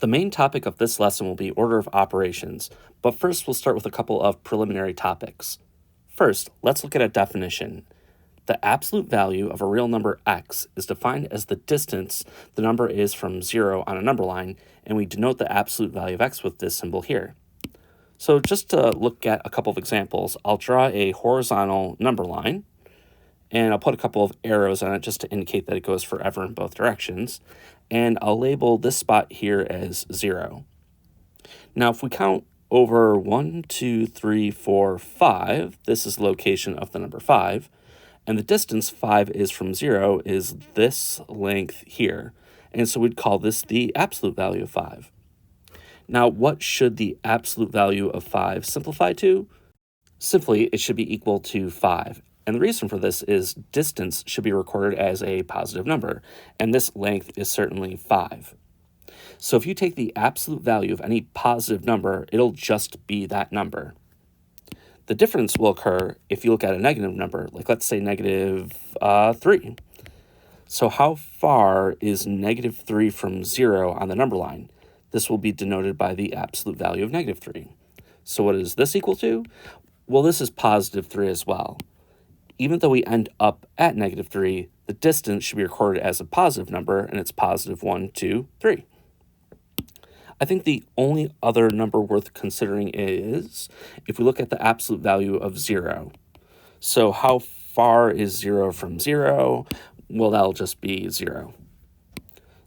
The main topic of this lesson will be order of operations, but first we'll start with a couple of preliminary topics. First, let's look at a definition. The absolute value of a real number x is defined as the distance the number is from 0 on a number line, and we denote the absolute value of x with this symbol here. So just to look at a couple of examples, I'll draw a horizontal number line, and I'll put a couple of arrows on it just to indicate that it goes forever in both directions, and I'll label this spot here as 0. Now, if we count over 1, 2, 3, 4, 5, this is the location of the number 5, and the distance 5 is from 0 is this length here, and so we'd call this the absolute value of 5. Now, what should the absolute value of 5 simplify to? Simply, it should be equal to 5. And the reason for this is distance should be recorded as a positive number, and this length is certainly 5. So if you take the absolute value of any positive number, it'll just be that number. The difference will occur if you look at a negative number, like let's say negative 3. So how far is negative 3 from 0 on the number line? This will be denoted by the absolute value of negative 3. So what is this equal to? Well, this is positive 3 as well. Even though we end up at negative 3, the distance should be recorded as a positive number, and it's positive 1, 2, 3. I think the only other number worth considering is if we look at the absolute value of 0. So how far is 0 from 0? Well, that'll just be 0.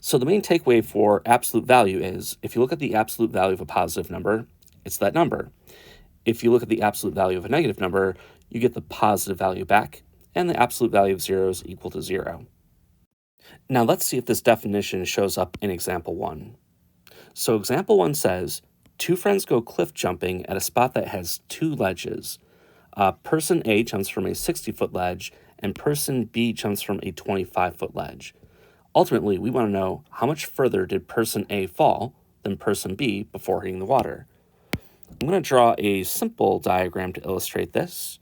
So the main takeaway for absolute value is if you look at the absolute value of a positive number, it's that number. If you look at the absolute value of a negative number, you get the positive value back, and the absolute value of 0 is equal to 0. Now let's see if this definition shows up in example 1. So example 1 says, 2 friends go cliff jumping at a spot that has 2 ledges. Person A jumps from a 60-foot ledge, and person B jumps from a 25-foot ledge. Ultimately, we want to know how much further did person A fall than person B before hitting the water. I'm going to draw a simple diagram to illustrate this.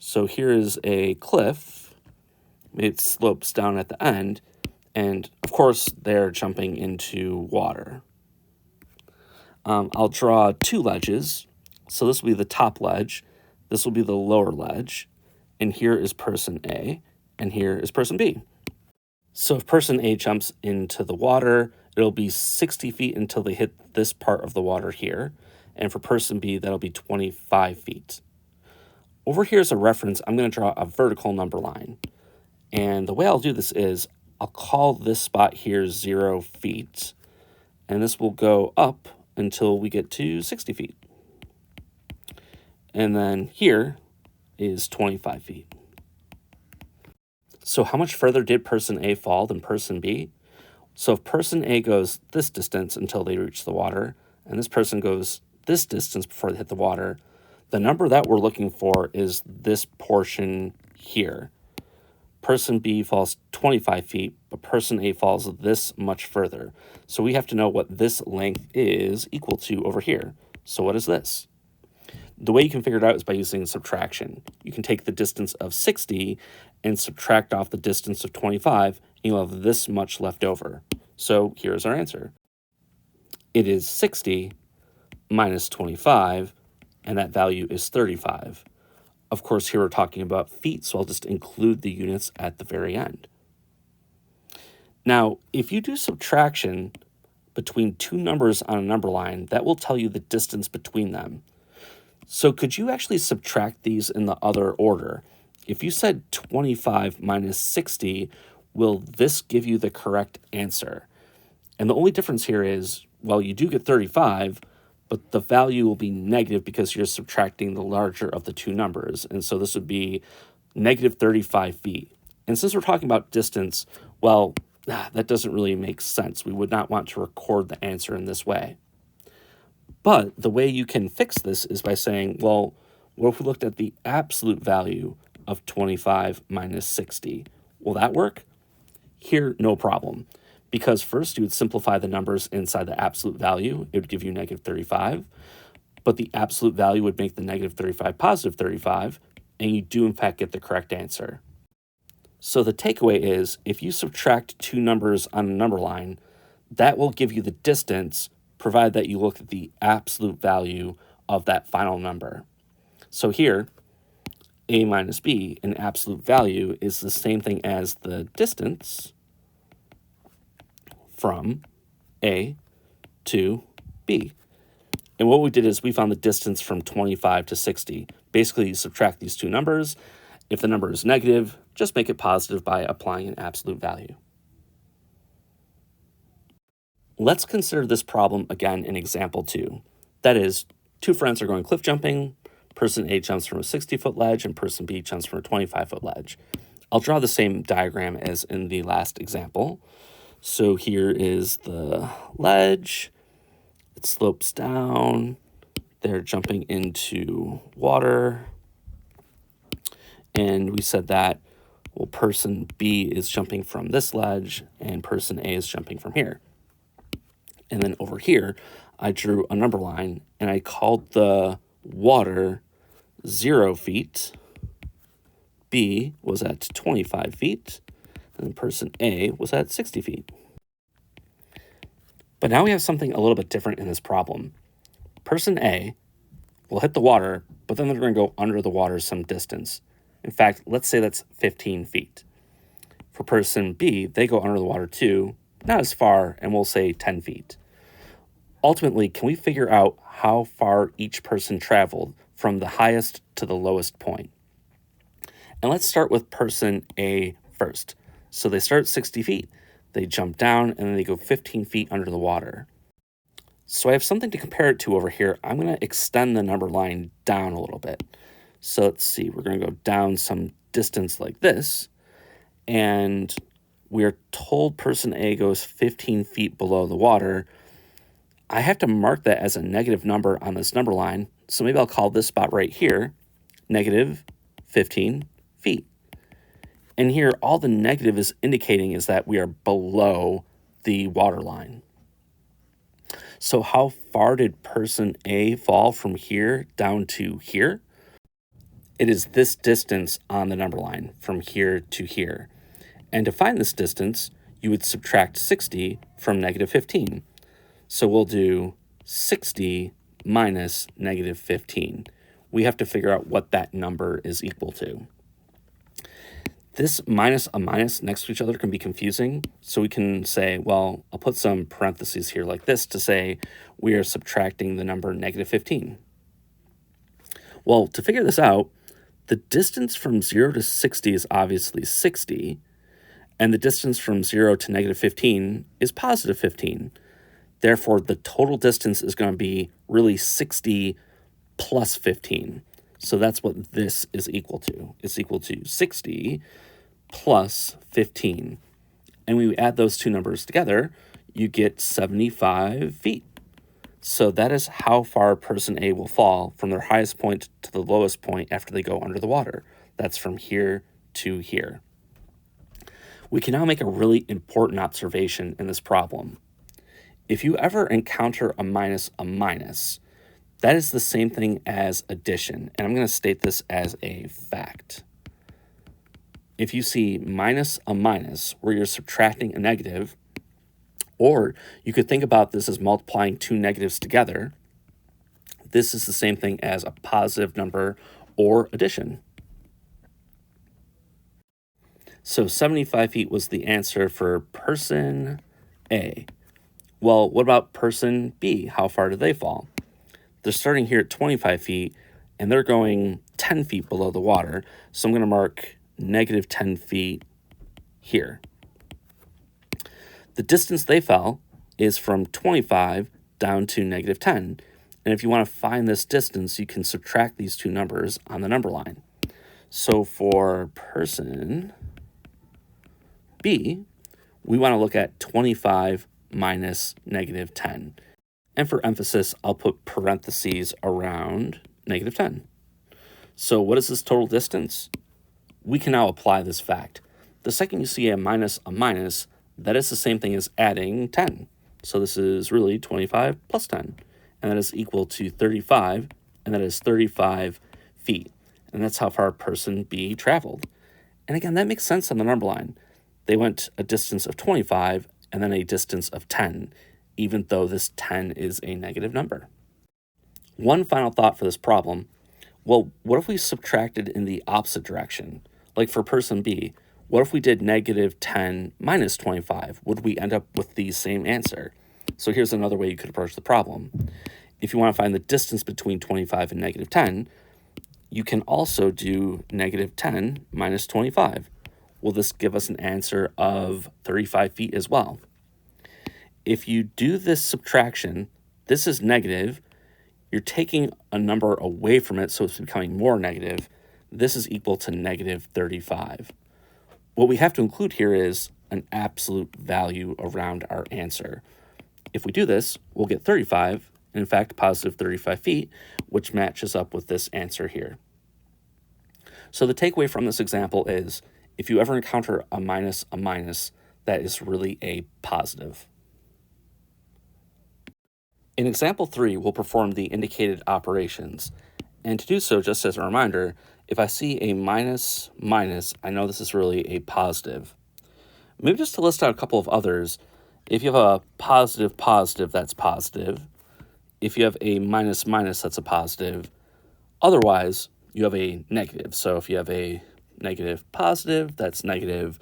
So here is a cliff. It slopes down at the end, and of course they're jumping into water. I'll draw 2 ledges. So this will be the top ledge, this will be the lower ledge, and here is person A, and here is person B. So if person A jumps into the water, it'll be 60 feet until they hit this part of the water here, and for person B, that'll be 25 feet. Over here as a reference, I'm going to draw a vertical number line. And the way I'll do this is I'll call this spot here 0 feet, and this will go up until we get to 60 feet. And then here is 25 feet. So how much further did person A fall than person B? So if person A goes this distance until they reach the water, and this person goes this distance before they hit the water, the number that we're looking for is this portion here. Person B falls 25 feet, but person A falls this much further. So we have to know what this length is equal to over here. So what is this? The way you can figure it out is by using subtraction. You can take the distance of 60 and subtract off the distance of 25, and you'll have this much left over. So here's our answer. It is 60 minus 25, and that value is 35. Of course, here we're talking about feet, so I'll just include the units at the very end. Now, if you do subtraction between 2 numbers on a number line, that will tell you the distance between them. So could you actually subtract these in the other order? If you said 25 minus 60, will this give you the correct answer? And the only difference here is, well, you do get 35, but the value will be negative because you're subtracting the larger of the 2 numbers. And so this would be negative 35 feet. And since we're talking about distance, well, that doesn't really make sense. We would not want to record the answer in this way. But the way you can fix this is by saying, well, what if we looked at the absolute value of 25 minus 60? Will that work? Here, no problem. Because first you would simplify the numbers inside the absolute value. It would give you negative 35. But the absolute value would make the negative 35 positive 35. And you do, in fact, get the correct answer. So the takeaway is, if you subtract 2 numbers on a number line, that will give you the distance, provided that you look at the absolute value of that final number. So here, a minus b in absolute value is the same thing as the distance from a to b. And what we did is we found the distance from 25 to 60. Basically, you subtract these two numbers. If the number is negative, just make it positive by applying an absolute value. Let's consider this problem again in example 2. That is, two friends are going cliff jumping. Person A jumps from a 60-foot ledge and person B jumps from a 25-foot ledge. I'll draw the same diagram as in the last example. So here is the ledge. It slopes down. They're jumping into water. And we said that, well, person B is jumping from this ledge and person A is jumping from here. And then over here, I drew a number line and I called the water 0 feet. B was at 25 feet. And person A was at 60 feet. But now we have something a little bit different in this problem. Person A will hit the water, but then they're going to go under the water some distance. In fact, let's say that's 15 feet. For person B, they go under the water too, not as far, and we'll say 10 feet. Ultimately, can we figure out how far each person traveled from the highest to the lowest point? And let's start with person A first. So they start at 60 feet, they jump down, and then they go 15 feet under the water. So I have something to compare it to over here. I'm going to extend the number line down a little bit. So let's see, we're going to go down some distance like this, and we're told person A goes 15 feet below the water. I have to mark that as a negative number on this number line, so maybe I'll call this spot right here negative 15 feet. And here, all the negative is indicating is that we are below the water line. So how far did person A fall from here down to here? It is this distance on the number line from here to here. And to find this distance, you would subtract 60 from negative 15. So we'll do 60 minus negative 15. We have to figure out what that number is equal to. This minus a minus next to each other can be confusing. So we can say, well, I'll put some parentheses here like this to say we are subtracting the number negative 15. Well, to figure this out, the distance from 0 to 60 is obviously 60, and the distance from 0 to negative 15 is positive 15. Therefore, the total distance is going to be really 60 plus 15. So that's what this is equal to. It's equal to 60 plus 15. And when we add those two numbers together, you get 75 feet. So that is how far person A will fall from their highest point to the lowest point after they go under the water. That's from here to here. We can now make a really important observation in this problem. If you ever encounter a minus, that is the same thing as addition. And I'm going to state this as a fact. If you see minus a minus, where you're subtracting a negative, or you could think about this as multiplying two negatives together, this is the same thing as a positive number or addition. So 75 feet was the answer for person A. Well, what about person B? How far did they fall? They're starting here at 25 feet, and they're going 10 feet below the water. So I'm going to mark negative 10 feet here. The distance they fell is from 25 down to negative 10. And if you want to find this distance, you can subtract these two numbers on the number line. So for person B, we want to look at 25 minus negative 10. And for emphasis, I'll put parentheses around negative 10. So what is this total distance? We can now apply this fact. The second you see a minus, that is the same thing as adding 10. So this is really 25 plus 10. And that is equal to 35, and that is 35 feet. And that's how far person B traveled. And again, that makes sense on the number line. They went a distance of 25 and then a distance of 10. even though this 10 is a negative number. One final thought for this problem. Well, what if we subtracted in the opposite direction? Like for person B, what if we did negative 10 minus 25? Would we end up with the same answer? So here's another way you could approach the problem. If you want to find the distance between 25 and negative 10, you can also do negative 10 minus 25. Will this give us an answer of 35 feet as well? If you do this subtraction, this is negative. You're taking a number away from it, so it's becoming more negative. This is equal to negative 35. What we have to include here is an absolute value around our answer. If we do this, we'll get 35, and in fact, positive 35 feet, which matches up with this answer here. So the takeaway from this example is, if you ever encounter a minus, that is really a positive. In example 3, we'll perform the indicated operations. And to do so, just as a reminder, if I see a minus, I know this is really a positive. Maybe just to list out a couple of others, if you have a positive, that's positive. If you have a minus, that's a positive. Otherwise, you have a negative. So if you have a negative positive, that's negative,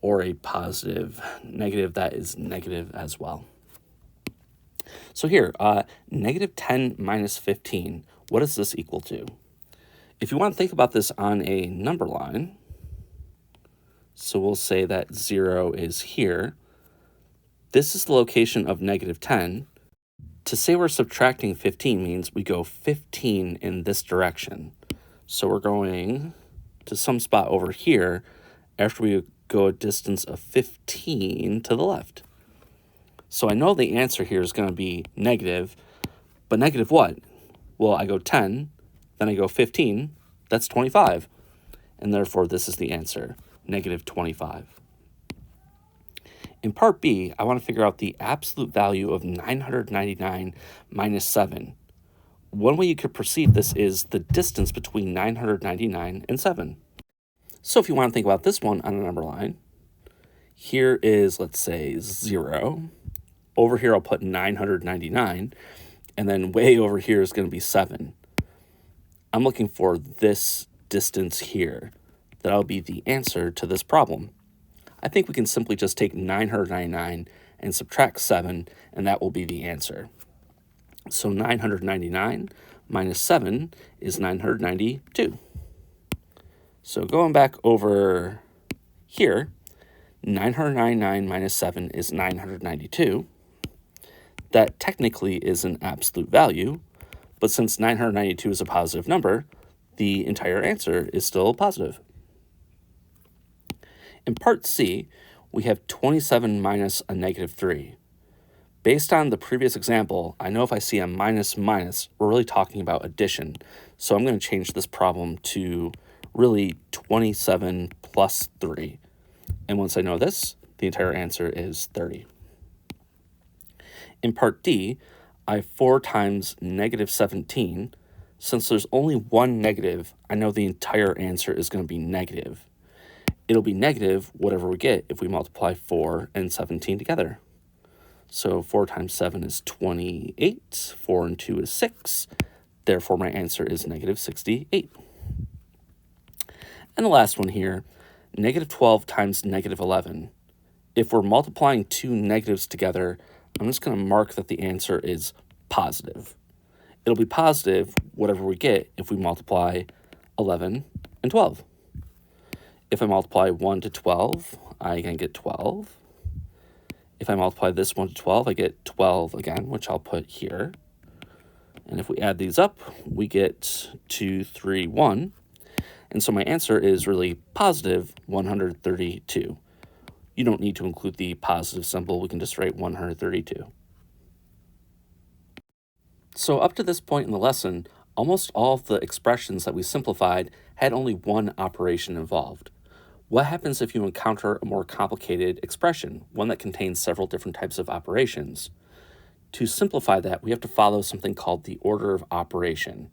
or a positive negative, that is negative as well. So here, negative 10 minus 15, what is this equal to? If you want to think about this on a number line, so we'll say that 0 is here. This is the location of negative 10. To say we're subtracting 15 means we go 15 in this direction. So we're going to some spot over here after we go a distance of 15 to the left. So I know the answer here is going to be negative, but negative what? Well, I go 10, then I go 15, that's 25. And therefore, this is the answer, negative 25. In part B, I want to figure out the absolute value of 999 minus 7. One way you could perceive this is the distance between 999 and 7. So if you want to think about this one on a number line, here is, let's say, 0. Over here, I'll put 999, and then way over here is going to be 7. I'm looking for this distance here. That'll be the answer to this problem. I think we can simply just take 999 and subtract 7, and that will be the answer. So 999 minus 7 is 992. So going back over here, 999 minus 7 is 992. That technically is an absolute value, but since 992 is a positive number, the entire answer is still positive. In part C, we have 27 minus a negative 3. Based on the previous example, I know if I see a minus, we're really talking about addition. So I'm going to change this problem to really 27 plus 3. And once I know this, the entire answer is 30. In part D, I have 4 times negative 17. Since there's only one negative, I know the entire answer is going to be negative. It'll be negative whatever we get if we multiply 4 and 17 together. So 4 times 7 is 28. 4 and 2 is 6. Therefore, my answer is negative 68. And the last one here, negative 12 times negative 11. If we're multiplying two negatives together, I'm just going to mark that the answer is positive. It'll be positive whatever we get if we multiply 11 and 12. If I multiply 1 to 12, I can get 12. If I multiply this 1 to 12, I get 12 again, which I'll put here. And if we add these up, we get 2, 3, 1. And so my answer is really positive 132. You don't need to include the positive symbol. We can just write 132. So up to this point in the lesson, almost all of the expressions that we simplified had only one operation involved. What happens if you encounter a more complicated expression, one that contains several different types of operations? To simplify that, we have to follow something called the order of operation.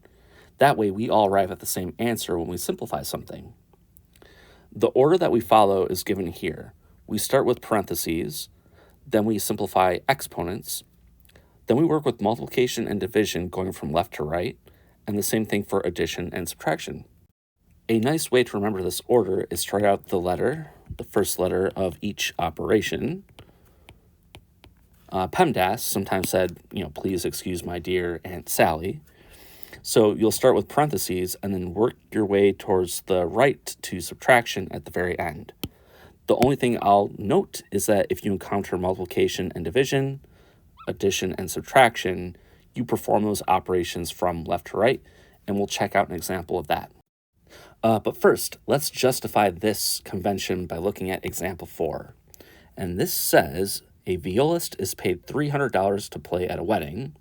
That way, we all arrive at the same answer when we simplify something. The order that we follow is given here. We start with parentheses, then we simplify exponents, Then we work with multiplication and division going from left to right, and the same thing for addition and subtraction. A nice way to remember this order is to write out the first letter of each operation. PEMDAS sometimes said, please excuse my dear Aunt Sally. So you'll start with parentheses and then work your way towards the right to subtraction at the very end. The only thing I'll note is that if you encounter multiplication and division, addition and subtraction, you perform those operations from left to right, and we'll check out an example of that. But first, let's justify this convention by looking at example 4. And this says a violist is paid $300 to play at a wedding.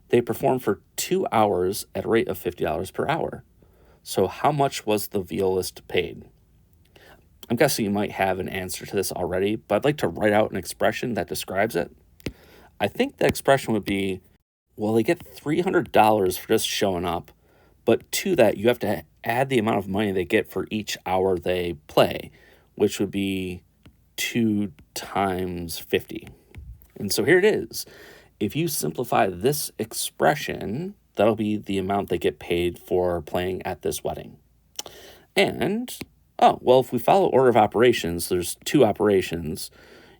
They perform for 2 hours at a rate of $50 per hour. So how much was the violist paid? I'm guessing you might have an answer to this already, but I'd like to write out an expression that describes it. I think the expression would be, well, they get $300 for just showing up, but to that, you have to add the amount of money they get for each hour they play, which would be 2 times 50. And so here it is. If you simplify this expression, that'll be the amount they get paid for playing at this wedding. And, if we follow order of operations, there's 2 operations.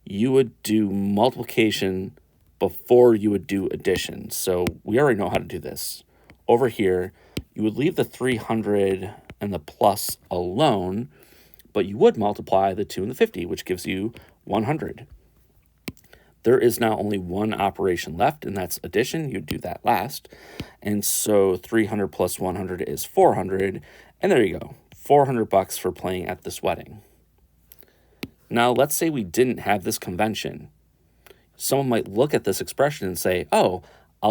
You would do multiplication before you would do addition. So we already know how to do this. Over here, you would leave the 300 and the plus alone, but you would multiply the 2 and the 50, which gives you 100. There is now only one operation left, and that's addition. You'd do that last. And so 300 plus 100 is 400. And there you go, $400 for playing at this wedding. Now, let's say we didn't have this convention. Someone might look at this expression and say, I'll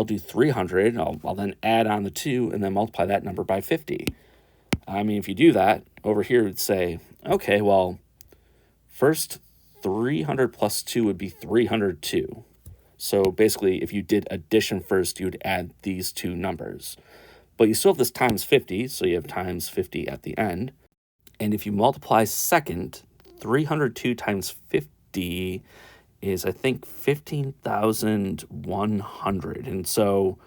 do 300. I'll then add on the 2 and then multiply that number by 50. I mean, if you do that, over here it'd say, okay, well, first 300 plus 2 would be 302. So basically, if you did addition first, you would add these 2 numbers. But you still have this times 50, so you have times 50 at the end. And if you multiply second, 302 times 50 is, I think, 15,100. And so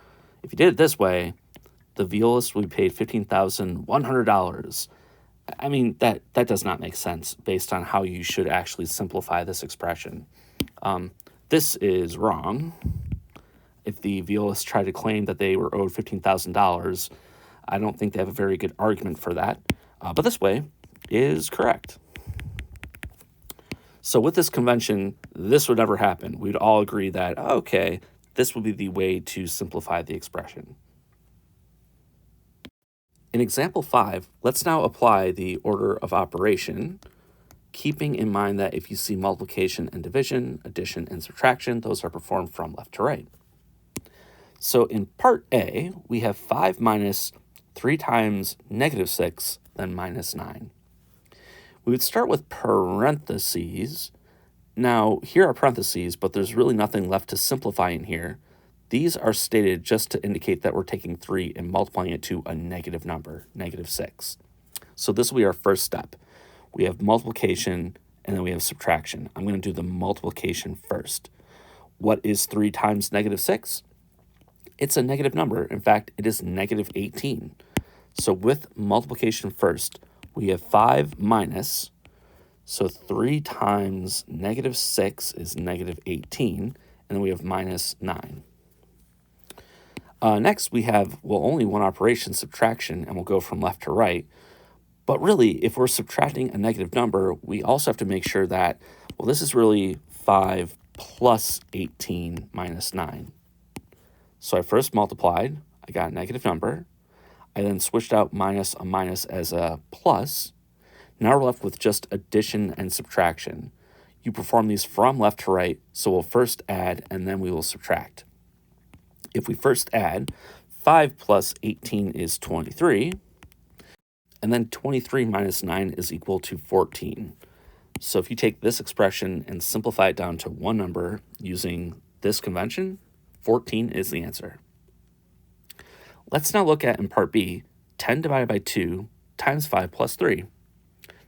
if you did it this way, the violist would be paid $15,100. I mean, that does not make sense based on how you should actually simplify this expression. This is wrong. If the violists try to claim that they were owed $15,000, I don't think they have a very good argument for that. But this way is correct. So with this convention, this would never happen. We'd all agree that, okay, this would be the way to simplify the expression. In example 5, let's now apply the order of operation, keeping in mind that if you see multiplication and division, addition and subtraction, those are performed from left to right. So in part A, we have 5 minus 3 times negative 6, then minus 9. We would start with parentheses. Now, here are parentheses, but there's really nothing left to simplify in here. These are stated just to indicate that we're taking 3 and multiplying it to a negative number, negative 6. So this will be our first step. We have multiplication, and then we have subtraction. I'm going to do the multiplication first. What is 3 times negative 6? It's a negative number. In fact, it is negative 18. So with multiplication first, we have 5 minus, so 3 times negative 6 is negative 18, and then we have minus 9. Next, we have, only one operation, subtraction, and we'll go from left to right. But really, if we're subtracting a negative number, we also have to make sure that, this is really 5 plus 18 minus 9. So I first multiplied, I got a negative number. I then switched out minus a minus as a plus. Now we're left with just addition and subtraction. You perform these from left to right, so we'll first add and then we will subtract. If we first add, 5 plus 18 is 23, and then 23 minus 9 is equal to 14. So if you take this expression and simplify it down to one number using this convention, 14 is the answer. Let's now look at, in part B, 10 divided by 2 times 5 plus 3.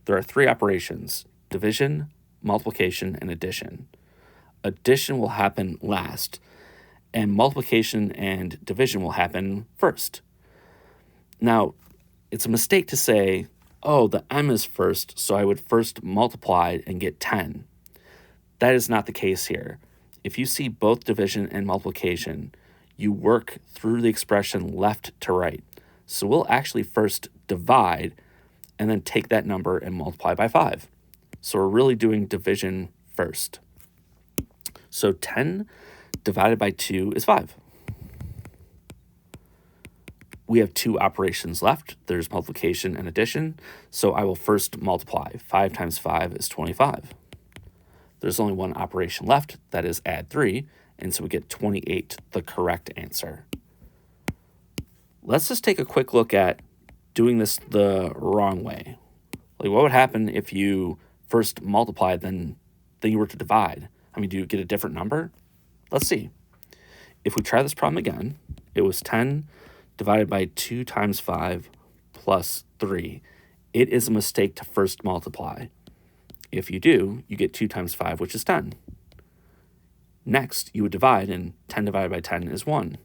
There are 3 operations: division, multiplication, and addition. Addition will happen last, and multiplication and division will happen first. Now, it's a mistake to say, oh, the m is first, so I would first multiply and get 10. That is not the case here. If you see both division and multiplication, you work through the expression left to right. So we'll actually first divide and then take that number and multiply by 5. So we're really doing division first. So 10 divided by 2 is 5. We have two operations left. There's multiplication and addition. So I will first multiply. 5 times 5 is 25. There's only one operation left, that is add 3, and so we get 28, the correct answer. Let's just take a quick look at doing this the wrong way. Like, what would happen if you first multiplied, then you were to divide? I mean, do you get a different number? Let's see. If we try this problem again, it was 10 divided by 2 times 5 plus 3. It is a mistake to first multiply. If you do, you get 2 times 5, which is 10. Next, you would divide, and 10 divided by 10 is 1.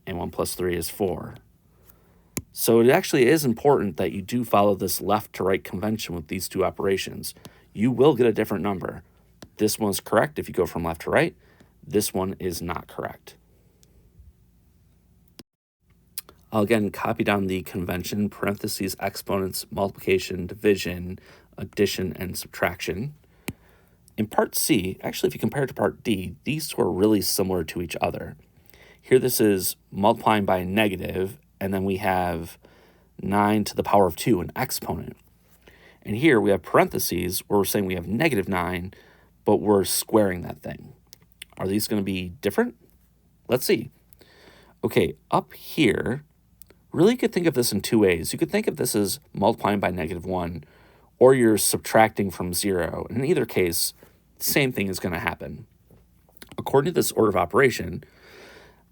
And 1 plus 3 is 4. So it actually is important that you do follow this left to right convention with these two operations. You will get a different number. This one's correct if you go from left to right. This one is not correct. I'll again copy down the convention, parentheses, exponents, multiplication, division, addition, and subtraction. In part C, actually if you compare it to part D, these two are really similar to each other. Here this is multiplying by a negative, and then we have 9 to the power of 2, an exponent. And here we have parentheses where we're saying we have negative 9, but we're squaring that thing. Are these going to be different? Let's see. Okay, up here, really you could think of this in two ways. You could think of this as multiplying by -1, or you're subtracting from 0. In either case, same thing is going to happen. According to this order of operation,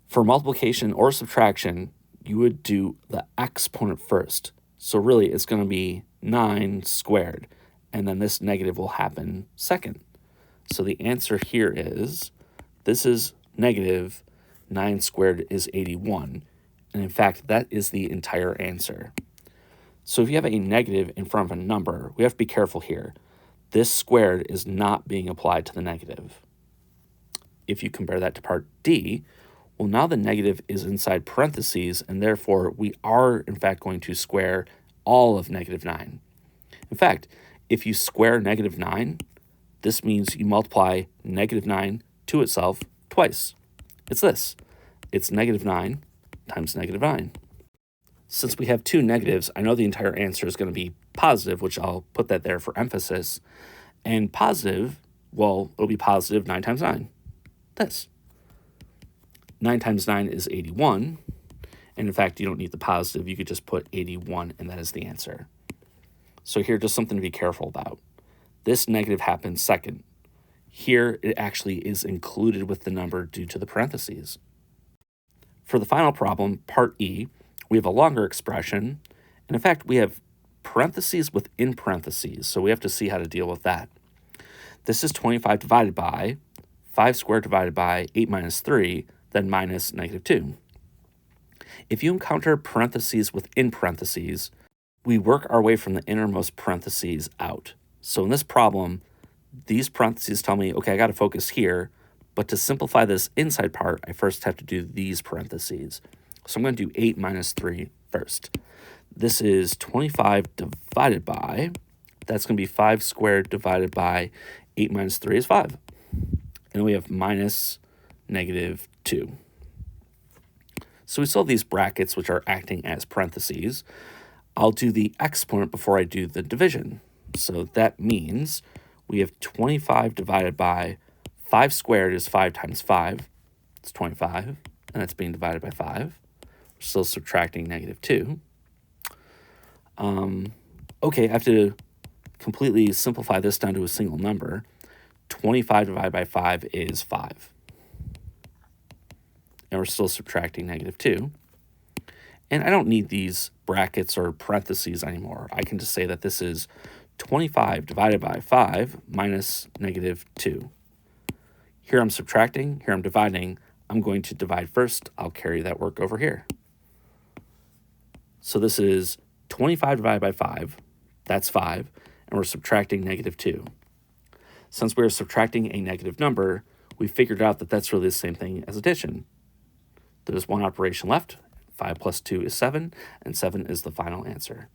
for multiplication or subtraction, you would do the exponent first. So really, it's going to be 9 squared, and then this negative will happen second. So the answer here is, this is negative 9 squared is 81. And in fact, that is the entire answer. So if you have a negative in front of a number, we have to be careful here. This squared is not being applied to the negative. If you compare that to part D, well, now the negative is inside parentheses, and therefore we are, in fact, going to square all of -9. In fact, if you square -9, this means you multiply -9 to itself twice. It's this. It's -9 times -9. Since we have two negatives, I know the entire answer is going to be positive, which I'll put that there for emphasis. And positive, well, it'll be positive 9 times 9. This. 9 times 9 is 81. And in fact, you don't need the positive. You could just put 81, and that is the answer. So here, just something to be careful about. This negative happens second. Here, it actually is included with the number due to the parentheses. For the final problem, part E, we have a longer expression. And in fact, we have parentheses within parentheses. So we have to see how to deal with that. This is 25 divided by 5 squared divided by 8 minus 3, then minus -2. If you encounter parentheses within parentheses, we work our way from the innermost parentheses out. So in this problem, these parentheses tell me, okay, I got to focus here, but to simplify this inside part, I first have to do these parentheses. So I'm going to do 8 minus 3 first. This is 25 divided by, that's going to be 5 squared divided by 8 minus 3 is 5. And we have minus -2. So we still have these brackets, which are acting as parentheses. I'll do the exponent before I do the division. So that means we have 25 divided by 5 squared is 5 times 5. It's 25, and that's being divided by 5. We're still subtracting -2. Okay, I have to completely simplify this down to a single number. 25 divided by 5 is 5. And we're still subtracting -2. And I don't need these brackets or parentheses anymore. I can just say that this is 25 divided by 5 minus -2. Here I'm subtracting, here I'm dividing. I'm going to divide first. I'll carry that work over here. So this is 25 divided by 5. That's 5. And we're subtracting negative 2. Since we're subtracting a negative number, we figured out that that's really the same thing as addition. There's one operation left. 5 plus 2 is 7, and 7 is the final answer.